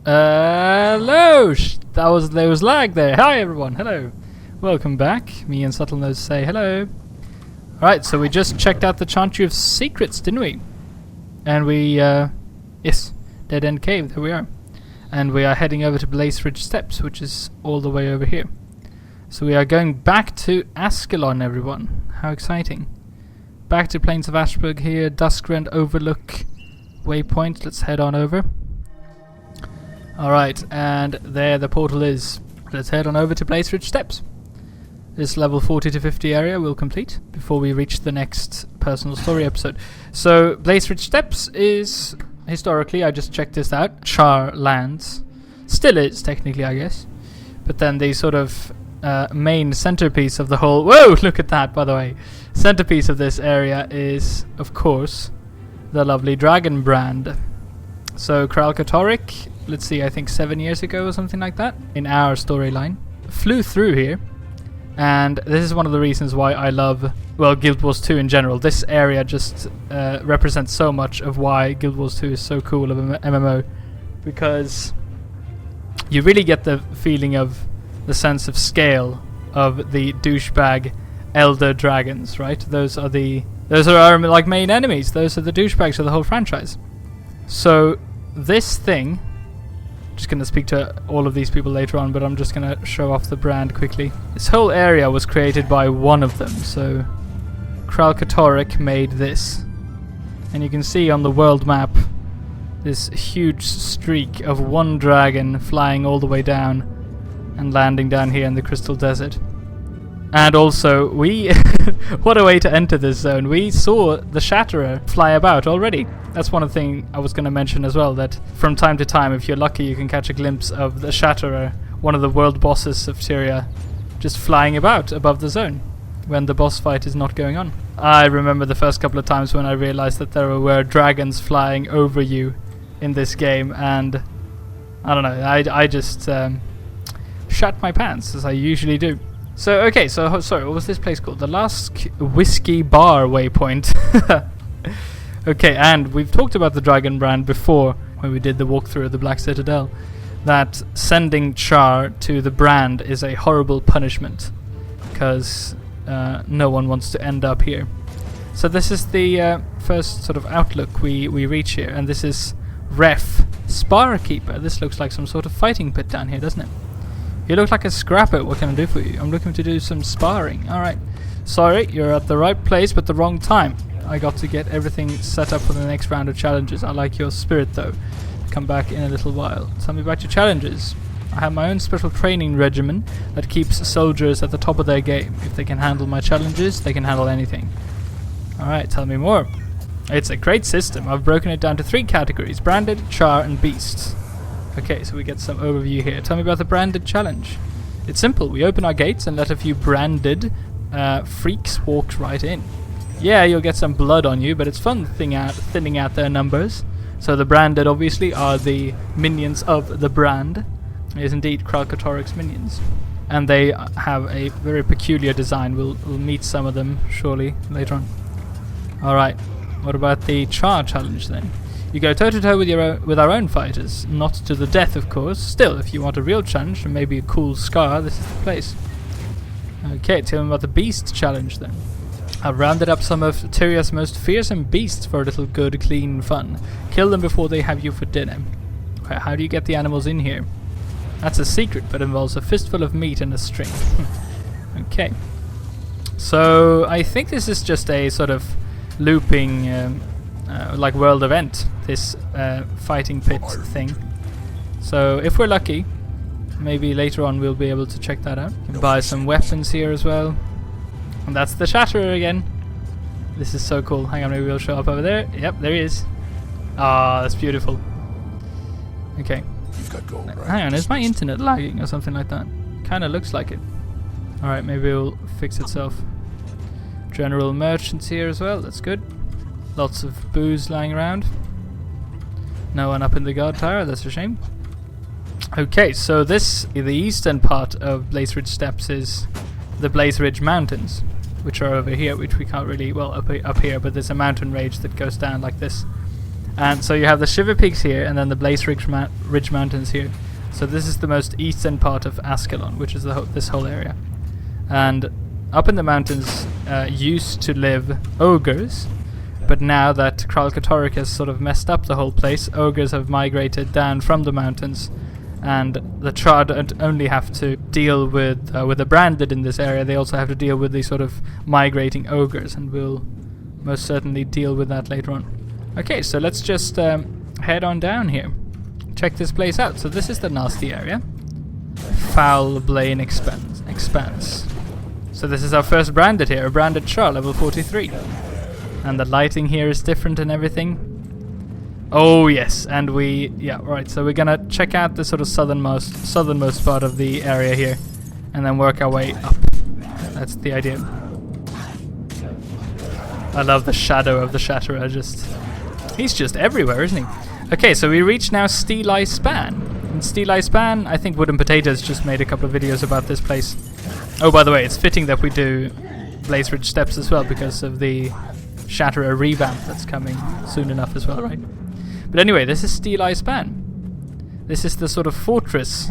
Hello! There was lag there. Hi everyone, hello. Welcome back. Me and Subtlenose say hello. Alright, so we just checked out the Chant of Secrets, didn't we? And we, yes, Dead End Cave, there we are. And we are heading over to Blazeridge Steppes, which is all the way over here. So we are going back to Ascalon, everyone. How exciting. Back to Plains of Ashburg here, Duskrend Overlook waypoint. Let's head on over. Alright, and there the portal is. Let's head on over to Blazeridge Steppes. This level 40 to 50 area will complete before we reach the next personal story episode. So, Blazeridge Steppes is, historically, I just checked this out, Charr lands. Still is, technically, I guess. But then the sort of main centerpiece of the whole... Whoa, look at that, by the way. Centerpiece of this area is, of course, the lovely dragon brand. So, Kralkatorrik, let's see, I think 7 years ago or something like that, in our storyline, flew through here. And this is one of the reasons why I love, well, Guild Wars 2 in general. This area just represents so much of why Guild Wars 2 is so cool of an MMO. Because you really get the feeling of the sense of scale of the douchebag elder dragons, right? Those are our like main enemies. Those are the douchebags of the whole franchise. So this thing, just going to speak to all of these people later on, but I'm just going to show off the brand quickly. This whole area was created by one of them, so Kralkatorrik made this. And you can see on the world map this huge streak of one dragon flying all the way down and landing down here in the Crystal Desert. And also, we... what a way to enter this zone. We saw the Shatterer fly about already. That's one of the things I was going to mention as well, that from time to time, if you're lucky, you can catch a glimpse of the Shatterer, one of the world bosses of Tyria, just flying about above the zone when the boss fight is not going on. I remember the first couple of times when I realized that there were dragons flying over you in this game, and I don't know, I just shat my pants, as I usually do. So, okay, so, sorry, what was this place called? The Last Whiskey Bar waypoint. Okay, and we've talked about the dragon brand before, when we did the walkthrough of the Black Citadel, that sending Charr to the brand is a horrible punishment, because no one wants to end up here. So this is the first sort of outlook we reach here, and this is Ref Spar Keeper. This looks like some sort of fighting pit down here, doesn't it? You look like a scrapper. What can I do for you? I'm looking to do some sparring. Alright. Sorry, you're at the right place but the wrong time. I got to get everything set up for the next round of challenges. I like your spirit though. Come back in a little while. Tell me about your challenges. I have my own special training regimen that keeps soldiers at the top of their game. If they can handle my challenges, they can handle anything. Alright, tell me more. It's a great system. I've broken it down to 3 categories: branded, Charr, and beasts. Okay, so we get some overview here. Tell me about the branded challenge. It's simple. We open our gates and let a few branded freaks walk right in. Yeah, you'll get some blood on you, but it's fun thinning out their numbers. So the branded, obviously, are the minions of the brand. It is indeed Kralkatorrik's minions. And they have a very peculiar design. We'll meet some of them, surely, later on. Alright, what about the Charr challenge, then? You go toe-to-toe with our own fighters. Not to the death, of course. Still, if you want a real challenge and maybe a cool scar, this is the place. Okay, tell me about the beast challenge, then. I've rounded up some of Tyria's most fearsome beasts for a little good, clean fun. Kill them before they have you for dinner. Okay, how do you get the animals in here? That's a secret, but involves a fistful of meat and a string. Okay. So, I think this is just a sort of looping... like world event, this fighting pit thing. So if we're lucky, maybe later on we'll be able to check that out. Can buy some weapons here as well. And that's the Shatterer again. This is so cool. Hang on, maybe we'll show up over there. Yep, there he is. Ah, that's beautiful. Okay. You've got gold, right? Hang on, is my internet lagging or something like that? Kinda looks like it. Alright, maybe it'll fix itself. General merchants here as well, that's good. Lots of booze lying around. No one up in the guard tower, that's a shame. Okay, so the eastern part of Blazeridge Steppes is the Blazeridge Mountains, which are over here, which we can't really, well, up here, but there's a mountain range that goes down like this. And so you have the Shiver Peaks here, and then the Blazeridge Mountains here. So this is the most eastern part of Ascalon, which is this whole area. And up in the mountains used to live ogres, but now that Kralkatorrik has sort of messed up the whole place, ogres have migrated down from the mountains, and the Charr don't only have to deal with the branded in this area, they also have to deal with these sort of migrating ogres, and we'll most certainly deal with that later on. Okay, so let's just head on down here. Check this place out. So this is the nasty area. Foul Blaine Expanse. So this is our first branded here, a branded Charr, level 43. And the lighting here is different and everything. Oh yes, and right, so we're gonna check out the sort of southernmost part of the area here, and then work our way up. That's the idea. I love the shadow of the Shatterer, he's just everywhere, isn't he? Okay, so we reach now Steeleye Span. In Steeleye Span, I think Wooden Potatoes just made a couple of videos about this place. Oh, by the way, it's fitting that we do Blazeridge Steppes as well, because of the Shatterer revamp that's coming soon enough as well, right? But anyway, this is Steeleye Span. This is the sort of fortress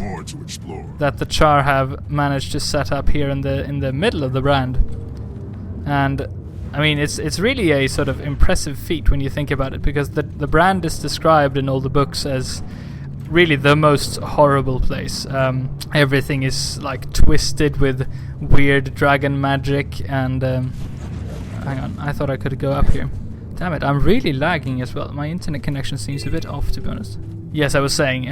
that the Charr have managed to set up here in the middle of the brand. And I mean, it's really a sort of impressive feat when you think about it, because the brand is described in all the books as really the most horrible place. Everything is like twisted with weird dragon magic, and hang on, I thought I could go up here. Damn it, I'm really lagging as well. My internet connection seems a bit off, to be honest. Yes, I was saying,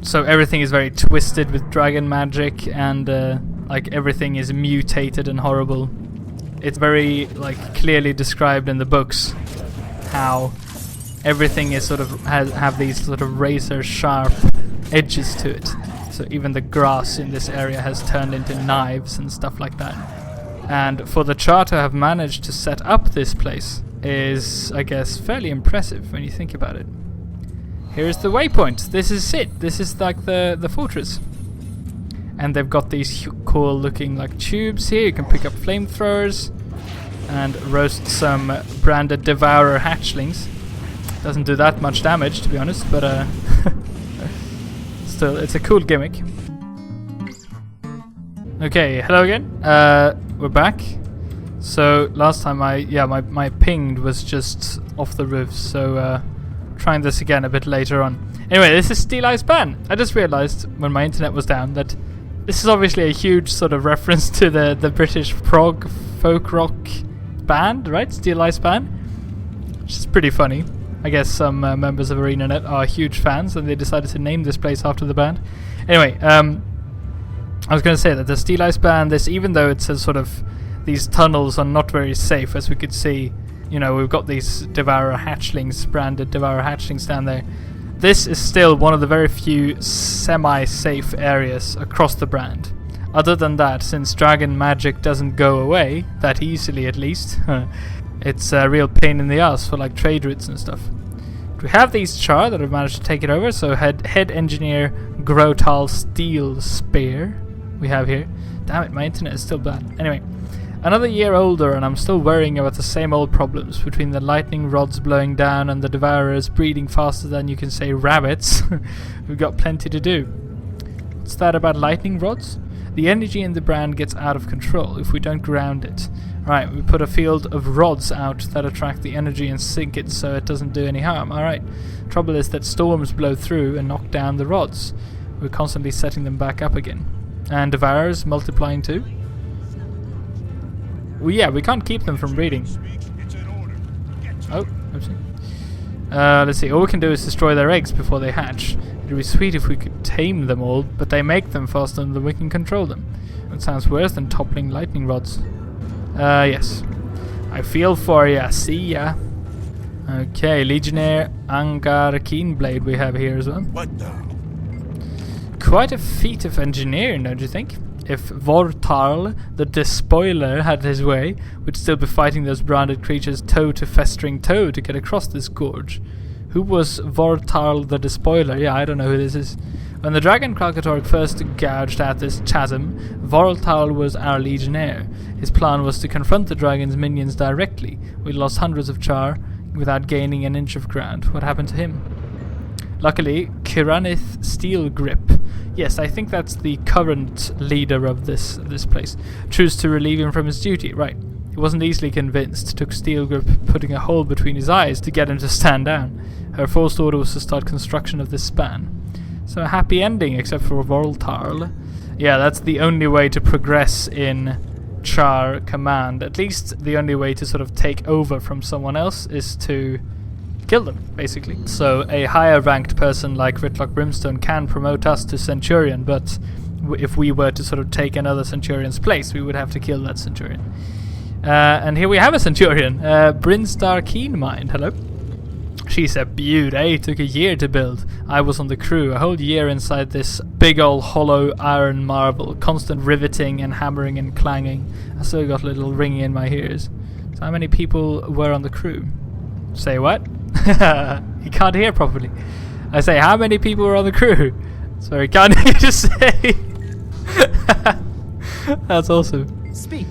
so everything is very twisted with dragon magic, and like everything is mutated and horrible. It's very like clearly described in the books how everything is sort of have these sort of razor sharp edges to it. So even the grass in this area has turned into knives and stuff like that. And for the Charr to have managed to set up this place is, I guess, fairly impressive when you think about it. Here's the waypoint. This is it. This is like the fortress. And they've got these cool looking like tubes here. You can pick up flamethrowers and roast some branded devourer hatchlings. Doesn't do that much damage, to be honest, but still, it's a cool gimmick. Okay, hello again. We're back. So last time my ping was just off the roof, so trying this again a bit later on. Anyway, this is Steeleye Span. I just realized when my internet was down that this is obviously a huge sort of reference to the British prog folk rock band, right? Steeleye Span, which is pretty funny. I guess some members of ArenaNet are huge fans, and they decided to name this place after the band. Anyway, I was going to say that the Steeleye Span, even though it says sort of these tunnels are not very safe, as we could see, you know, we've got these devourer hatchlings, branded devourer hatchlings down there. This is still one of the very few semi-safe areas across the brand. Other than that, since dragon magic doesn't go away, that easily at least, it's a real pain in the ass for like trade routes and stuff. We have these Charr that have managed to take it over, so head engineer Grotal Steel Spear we have here. Damn it, my internet is still bad. Anyway, another year older, and I'm still worrying about the same old problems between the lightning rods blowing down and the devourers breeding faster than you can say rabbits. We've got plenty to do. What's that about lightning rods? The energy in the brand gets out of control if we don't ground it. Right, we put a field of rods out that attract the energy and sink it so it doesn't do any harm. Alright, trouble is that storms blow through and knock down the rods. We're constantly setting them back up again. And devourers multiplying too? Well, yeah, we can't keep them from breeding. Oh, oopsie. Let's see, all we can do is destroy their eggs before they hatch. It would be sweet if we could tame them all, but they make them faster than we can control them. That sounds worse than toppling lightning rods. Yes. I feel for ya, see ya. Okay, Legionnaire Angar Keenblade we have here as well. What now? Quite a feat of engineering, don't you think? If Vortarl, the Despoiler, had his way, we'd still be fighting those branded creatures toe to festering toe to get across this gorge. Who was Vortarl the Despoiler? Yeah, I don't know who this is. When the dragon Kralkatorrik first gouged out this chasm, Vortarl was our legionnaire. His plan was to confront the dragon's minions directly. We lost hundreds of Charr, without gaining an inch of ground. What happened to him? Luckily, Kiranith Steel Grip, yes, I think that's the current leader of this place, chose to relieve him from his duty. Right. He wasn't easily convinced. Took Steel Grip putting a hole between his eyes to get him to stand down. Her first order was to start construction of this span. So a happy ending, except for Voltarl. Yeah, that's the only way to progress in Charr command. At least the only way to sort of take over from someone else is to kill them, basically. So a higher ranked person like Ritlock Brimstone can promote us to Centurion, but if we were to sort of take another Centurion's place, we would have to kill that Centurion. And here we have a Centurion, Brinstar Keenmind. Hello. She's a beaut, eh? Took a year to build. I was on the crew, a whole year inside this big ol' hollow iron marble, constant riveting and hammering and clanging. I still got a little ringing in my ears. So how many people were on the crew? Say what? He can't hear properly. I say, how many people were on the crew? Sorry, can't hear you to say. That's awesome. Speak.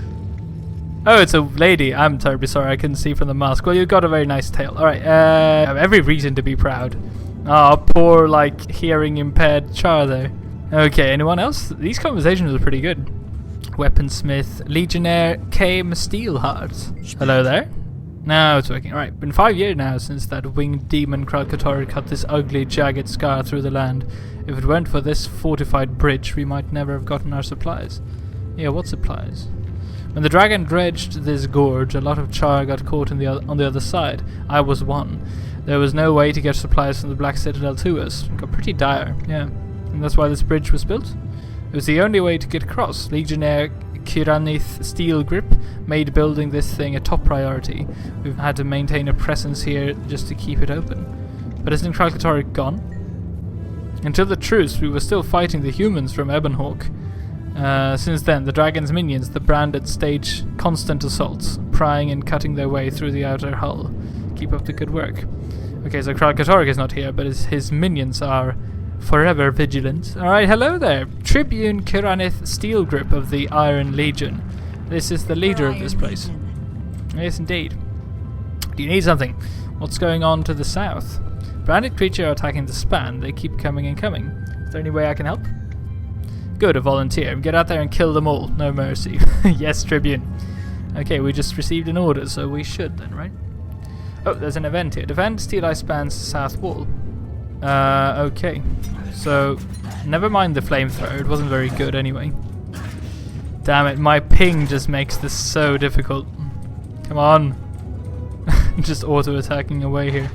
Oh, it's a lady. I'm terribly sorry, I couldn't see from the mask. Well, you've got a very nice tail. Alright, I have every reason to be proud. Oh, poor, like, hearing impaired Charr there. Okay, anyone else? These conversations are pretty good. Weaponsmith, Legionnaire, Kame Steelheart. Hello there. Now it's working. Alright, been 5 years now since that winged demon Kralkatori cut this ugly, jagged scar through the land. If it weren't for this fortified bridge, we might never have gotten our supplies. Yeah, what supplies? When the dragon dredged this gorge, a lot of Charr got caught on the other side. I was one. There was no way to get supplies from the Black Citadel to us. It got pretty dire, yeah. And that's why this bridge was built. It was the only way to get across. Legionnaire Kiranith Steel Grip made building this thing a top priority. We've had to maintain a presence here just to keep it open. But isn't Kralkatori gone? Until the truce, we were still fighting the humans from Ebonhawk. Since then, the dragon's minions, the branded, stage constant assaults, prying and cutting their way through the outer hull. Keep up the good work. Okay, so Kralkatori is not here, but his minions are forever vigilant. Alright, hello there. Tribune Kiranith Steel Grip of the Iron Legion. This is the leader of this place. Yes, indeed. Do you need something? What's going on to the south? Branded creature are attacking the span. They keep coming and coming. Is there any way I can help? Good, a volunteer. Get out there and kill them all. No mercy. Yes, Tribune. Okay, we just received an order, so we should then, right? Oh, there's an event here. Defend Steel Eye Span's south wall. Okay. So, never mind the flamethrower. It wasn't very good anyway. Damn it, my ping just makes this so difficult. Come on. Just auto-attacking away here.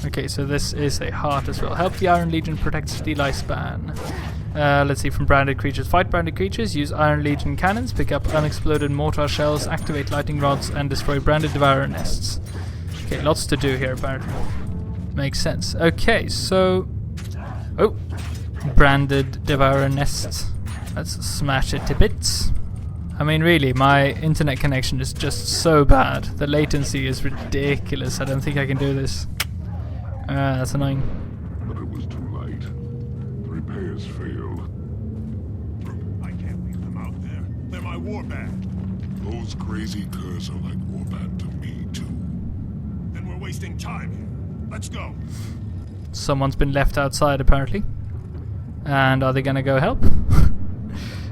Okay, so this is a heart as well. Help the Iron Legion protect Steel Eye Span. Let's see, from branded creatures. Fight branded creatures, use Iron Legion cannons, pick up unexploded mortar shells, activate lightning rods, and destroy branded devourer nests. Okay, lots to do here, apparently. Makes sense. Okay, so... Oh! Branded devourer nests. Let's smash it to bits. I mean, really, my internet connection is just so bad. The latency is ridiculous. I don't think I can do this. That's annoying. But it was too late. The repairs failed. I can't leave them out there. They're my warband. Those crazy curs are like warband to me, too. Then we're wasting time here. Let's go. Someone's been left outside, apparently. And are they gonna go help?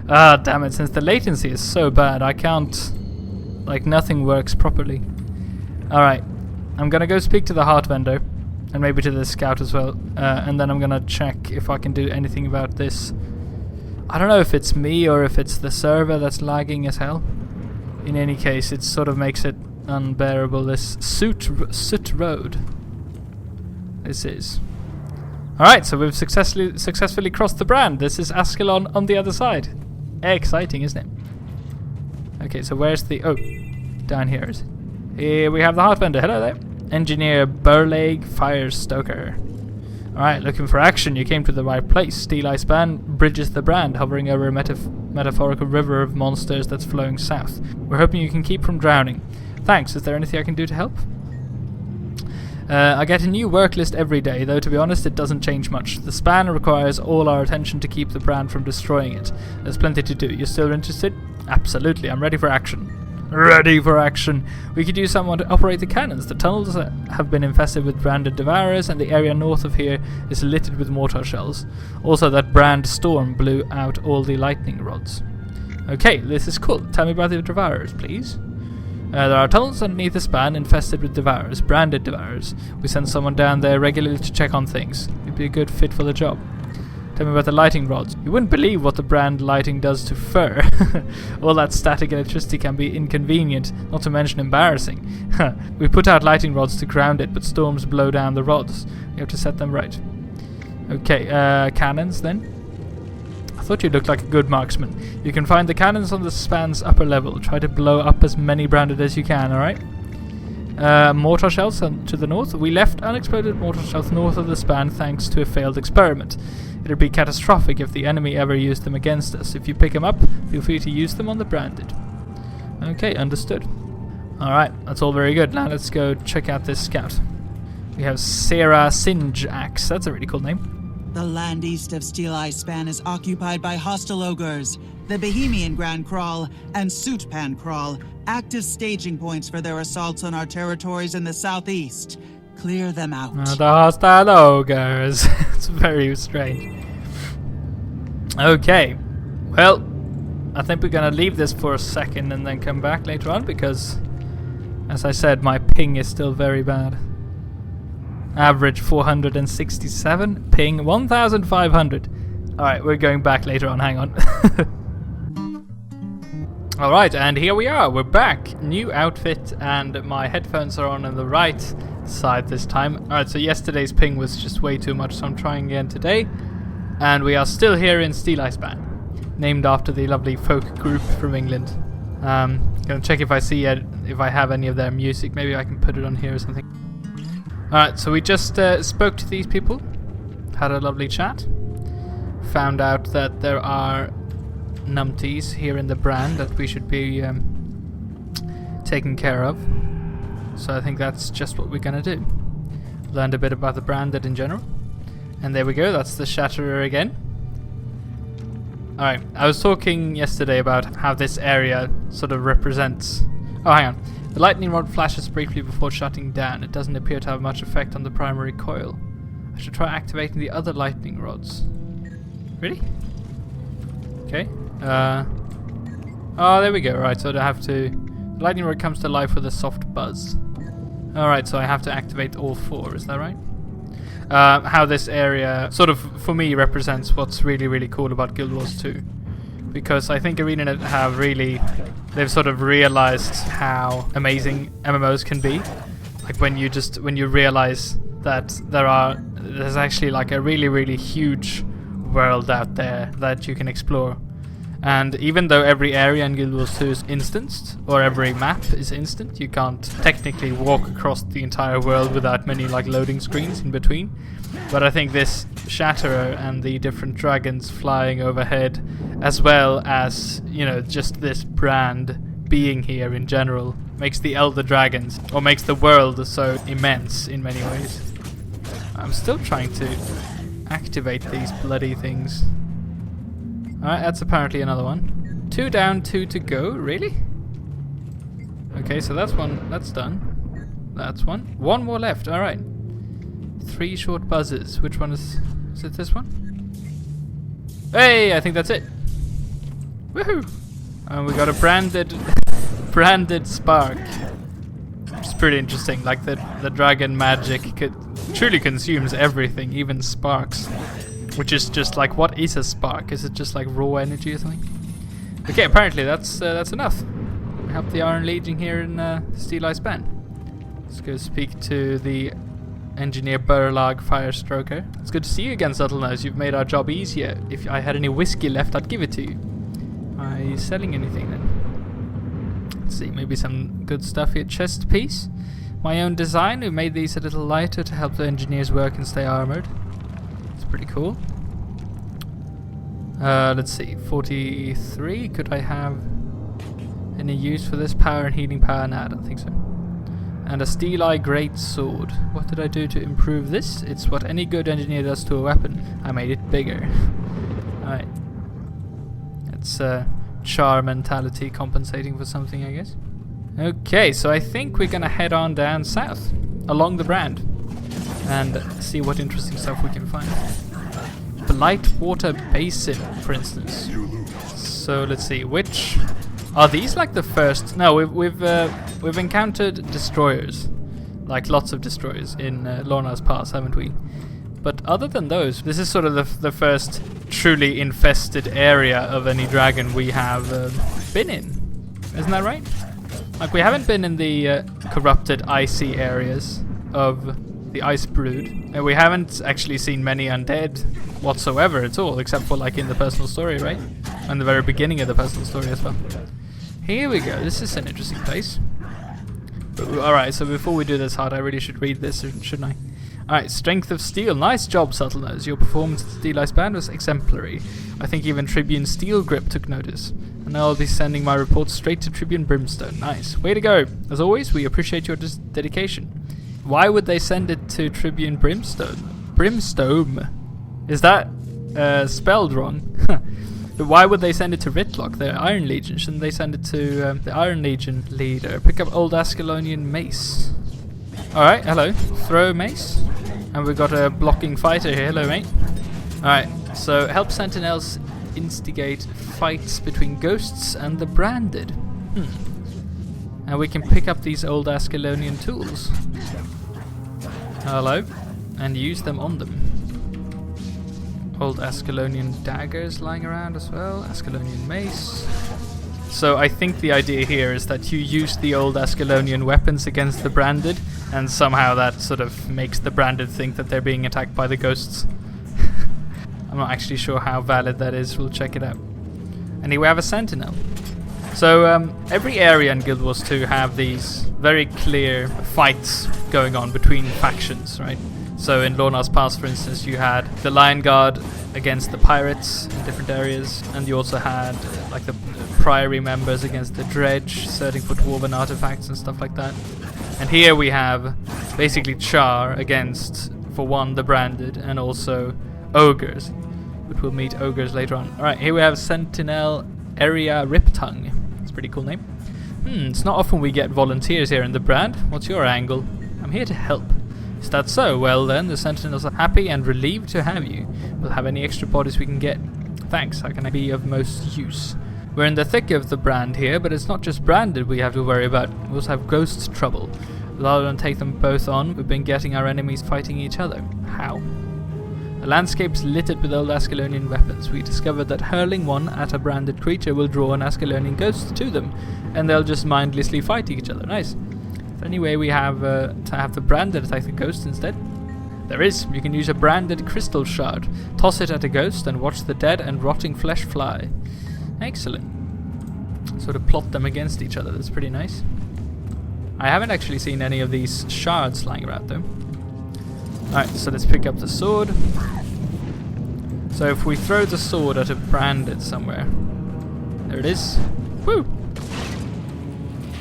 Ah, damn it, since the latency is so bad, I can't... Like, nothing works properly. Alright, I'm gonna go speak to the heart vendor. And maybe to the scout as well. And then I'm gonna check if I can do anything about this. I don't know if it's me or if it's the server that's lagging as hell. In any case, it sort of makes it unbearable, this Soot Road. This is. Alright, so we've successfully crossed the brand. This is Ascalon on the other side. Exciting, isn't it? Okay, so where's the... Oh, down here is it. Here we have the heart vendor. Hello there. Engineer Burleg Firestoker. Alright, looking for action. You came to the right place. Steel Eye Span bridges the brand, hovering over a metaphorical river of monsters that's flowing south. We're hoping you can keep from drowning. Thanks. Is there anything I can do to help? I get a new work list every day, though to be honest it doesn't change much. The span requires all our attention to keep the brand from destroying it. There's plenty to do. You're still interested? Absolutely, I'm ready for action. ready for action. We could use someone to operate the cannons. The tunnels have been infested with branded devourers, and the area north of here is littered with mortar shells. Also, that brand storm blew out all the lightning rods. Okay, this is cool. Tell me about the devourers, please. There are tunnels underneath the span infested with devourers, branded devourers. We send someone down there regularly to check on things. You'd be a good fit for the job. Tell me about the lighting rods. You wouldn't believe what the brand lighting does to fur. All that static electricity can be inconvenient, not to mention embarrassing. We put out lighting rods to ground it, but storms blow down the rods. You have to set them right. Okay, cannons then. I thought you looked like a good marksman. You can find the cannons on the span's upper level. Try to blow up as many branded as you can, alright? Mortar shells to the north. We left unexploded mortar shells north of the span thanks to a failed experiment. It would be catastrophic if the enemy ever used them against us. If you pick them up, feel free to use them on the branded. Okay, understood. Alright, that's all very good. Now let's go check out this scout. We have Sarah Singe Axe. That's a really cool name. The land east of Steel Eye Span is occupied by hostile ogres. The Bohemian Grand Crawl and Sootpan Crawl, active staging points for their assaults on our territories in the southeast. Clear them out. The hostile ogres. It's very strange. Okay. Well, I think we're going to leave this for a second and then come back later on because, as I said, my ping is still very bad. Average 467, ping 1500. Alright, we're going back later on, hang on. Alright, and here we are, we're back. New outfit, and my headphones are on the right side this time. Alright, so yesterday's ping was just way too much, so I'm trying again today. And we are still here in Steel Eye Span, named after the lovely folk group from England. Gonna check if I see it, if I have any of their music. Maybe I can put it on here or something. Alright, so we just spoke to these people, had a lovely chat, found out that there are numpties here in the brand that we should be taking care of. So I think that's just what we're gonna do. Learned a bit about the branded in general. And there we go, that's the Shatterer again. Alright, I was talking yesterday about how this area sort of represents... Oh, hang on. The lightning rod flashes briefly before shutting down. It doesn't appear to have much effect on the primary coil. I should try activating the other lightning rods. Really? Okay. Oh, there we go. Right, so I have to... The lightning rod comes to life with a soft buzz. Alright, so I have to activate all four, is that right? How this area, sort of, for me, represents what's really, really cool about Guild Wars 2. Because I think ArenaNet have really... They've sort of realized how amazing MMOs can be. Like when you realize that there's actually like a really, really huge world out there that you can explore. And even though every area in Guild Wars 2 is instanced, or every map is instant, you can't technically walk across the entire world without many like loading screens in between. But I think this Shatterer and the different dragons flying overhead, as well as, you know, just this brand being here in general, makes the Elder Dragons, or makes the world so immense in many ways. I'm still trying to activate these bloody things. Alright, that's apparently another one. 2 down, 2 to go, really? Okay, so that's one, that's done. That's one. 1 more left, alright. 3 short buzzes. Which one is it this one? Hey, I think that's it. Woohoo! And we got a branded spark. It's pretty interesting, like the dragon magic truly consumes everything, even sparks. Which is just like, what is a spark? Is it just like raw energy or something? Okay, apparently that's enough. We have the Iron Legion here in Steel Eye Span. Let's go speak to the Engineer Burlag Firestroker. It's good to see you again, Subtlenose. You've made our job easier. If I had any whiskey left, I'd give it to you. Are you selling anything then? Let's see, maybe some good stuff here. Chest piece. My own design. We made these a little lighter to help the engineers work and stay armored. Pretty cool. Let's see, 43. Could I have any use for this? Power and healing power? No, I don't think so. And a Steel Eye Great Sword. What did I do to improve this? It's what any good engineer does to a weapon. I made it bigger. Alright. It's Charr mentality compensating for something, I guess. Okay, so I think we're gonna head on down south along the brand and see what interesting stuff we can find. Blightwater Basin, for instance. So let's see, which are these like the first? No, we've encountered destroyers, like lots of destroyers in Lorna's Pass, haven't we? But other than those, this is sort of the first truly infested area of any dragon we have been in. Isn't that right? Like, we haven't been in the corrupted, icy areas of the Ice Brood, and we haven't actually seen many undead whatsoever at all, except for like in the personal story, right? And the very beginning of the personal story as well. Here we go. This is an interesting place. Alright, so before we do this hard, I really should read this, shouldn't I? Alright, Strength of Steel. Nice job, Subtlenose. Your performance at the Steel Ice Band was exemplary. I think even Tribune Steel Grip took notice. And now I'll be sending my report straight to Tribune Brimstone. Nice. Way to go. As always, we appreciate your dedication. Why would they send it to Tribune Brimstone? Brimstone? Is that spelled wrong? Why would they send it to Ritlock, the Iron Legion? Shouldn't they send it to the Iron Legion leader? Pick up Old Ascalonian Mace. Alright, hello. Throw mace. And we've got a blocking fighter here. Hello, mate. Alright, so help sentinels instigate fights between ghosts and the branded. And we can pick up these old Ascalonian tools. Hello. And use them on them. Old Ascalonian daggers lying around as well. Ascalonian mace. So I think the idea here is that you use the old Ascalonian weapons against the branded, and somehow that sort of makes the branded think that they're being attacked by the ghosts. I'm not actually sure how valid that is. We'll check it out. And here we have a sentinel. So every area in Guild Wars 2 have these very clear fights going on between factions, right? So in Lorna's Pass, for instance, you had the Lion Guard against the pirates in different areas, and you also had like the Priory members against the Dredge, searching for dwarven artifacts and stuff like that. And here we have basically Charr against, for one, the branded, and also ogres, which we'll meet ogres later on. Alright, here we have Sentinel Area Riptongue. It's a pretty cool name. It's not often we get volunteers here in the brand. What's your angle? I'm here to help. Is that so? Well then, the Sentinels are happy and relieved to have you. We'll have any extra bodies we can get. Thanks, how can I be of most use? We're in the thick of the brand here, but it's not just branded we have to worry about. We also have ghost trouble. Rather than take them both on, we've been getting our enemies fighting each other. How? The landscape's littered with old Ascalonian weapons. We discovered that hurling one at a branded creature will draw an Ascalonian ghost to them, and they'll just mindlessly fight each other. Nice. Anyway, we have to have the branded attack the ghost instead. There is. You can use a branded crystal shard. Toss it at a ghost and watch the dead and rotting flesh fly. Excellent. Sort of plot them against each other. That's pretty nice. I haven't actually seen any of these shards lying around though. Alright, so let's pick up the sword. So if we throw the sword at a branded somewhere. There it is. Woo!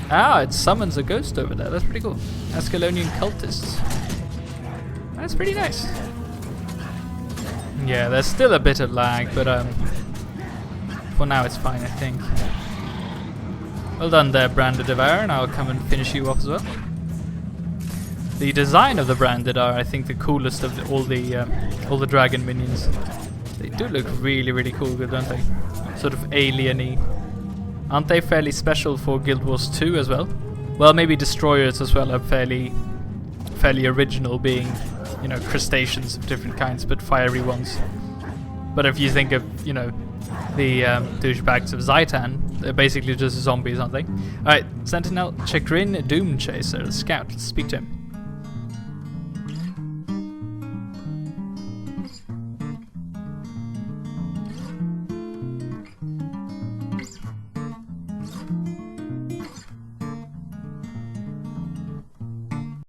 Ah, it summons a ghost over there. That's pretty cool. Ascalonian cultists. That's pretty nice. Yeah, there's still a bit of lag, but for now it's fine, I think. Well done there, Branded Devourer, and I'll come and finish you off as well. The design of the Branded are, I think, the coolest of all the dragon minions. They do look really, really cool, don't they? Sort of alien-y. Aren't they fairly special for Guild Wars 2 as well? Well, maybe destroyers as well are fairly original, being, you know, crustaceans of different kinds, but fiery ones. But if you think of, you know, the douchebags of Zaitan, they're basically just zombies, aren't they? Alright, Sentinel Chagrin Doom Chaser, Scout, let's speak to him.